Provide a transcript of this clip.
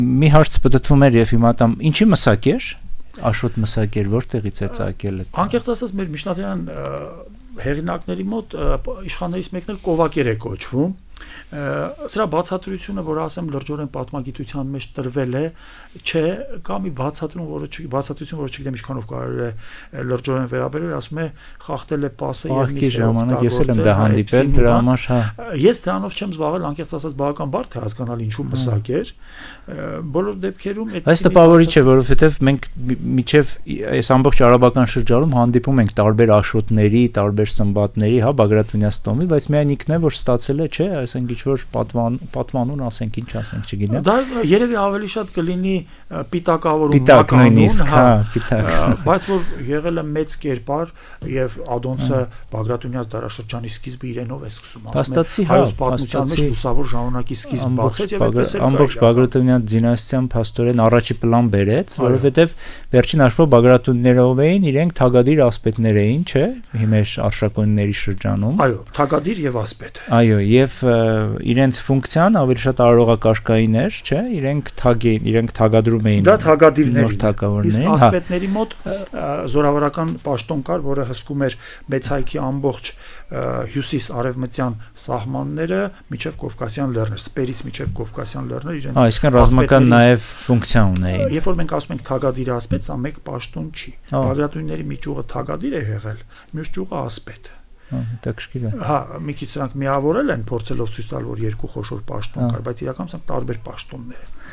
Մի հարց պատտվում էր եւ հիմա տամ ինչի մսակեր Աշոտ մսակեր որտեղից է ծագել Անկեղծ ասած մեր միջնադարյան հեղինակների մոտ իշխաններից մեկն էլ Կովակեր է կոչվում Սրա բացատրությունը, որ ասեմ լրջորեն պատմագիտության մեջ տրվել է, չէ, կա մի բացատրություն, որը չգիտեմ ինչքանով կարելի է լրջորեն վերաբերել, ասում է խախտել է պասը եւ մի ժամանակ ես եմ դա հանդիպել, դրա համար հա։ Ես դրանով չեմ զբաղվել, անկեղծ ասած բավական բարդ է հասկանալ ինչու մսակեր, բոլոր դեպքերում Այս տպավորիչ է, որովհետեւ մենք միջև այս ամբողջ արաբական շրջանում հանդիպում ենք տարբեր աշոտների, տարբեր սմբատների, հա, Բագրատունյաց տոմի, բայց միայն ինքն է, որ ստացել է, չէ, այսինքն ինչ-որ պատվանուն ասենք, ինչ ասենք, չգիտեմ։ Դա երևի ավելի շատ կլինի պիտակավորում, պիտակ նույնիսկ, հա, պիտակ։ Բայց որ եղել է մեծ կերպար եւ Ադոնցը Բագրատունյաց դարաշրջանի սկիզբը իրենով է սկսում, ասում է, հայոց պատմության մեջ լուսավոր ժամանակի սկիզբ բացեց եւ այդպես էլ ամբողջ Բագրատունյան դինաստիան փաստորեն առաջի պլան բերեց, որովհետեւ վերջին հաշվով Բագրատուններով էին, իրենք թագադիր ասպետներ էին, չէ՞, հիմեր արշակոնիների շրջանում։ Այո, թագադիր եւ ասպետ։ Այո, եւ իրենց ֆունկցիան ավելի շատ արարողակարգային էր, չէ՞, իրենք թագադրում էին։ Դա թագադիրների թագավորներին, հա։ Ասպետների մոտ զորավարական պաշտոն կար, որը հսկում էր մեծ հայքի ամբողջ հյուսիս-արևմտյան սահմանները միջև Կովկասյան լեռներ, Սպերից միջև Կովկասյան լեռներ իրենց։ Այսինքն ռազմական նաև ֆունկցիա ունեին։ Երբ որ մենք ասում ենք թագադիր ասպետ, սա մեկ պաշտոն չի։ Բագրատունիների մի ճյուղը թագադիր է եղել, մյուս ճյուղը ասպետ։ Հետաքրքիր է։ Հա, մի քիչ սրանք միավորել են, փորձելով ցույց տալ, որ երկու խոշոր պաշտոն կար, բայց իրականում սրանք տարբեր պաշտոններ են։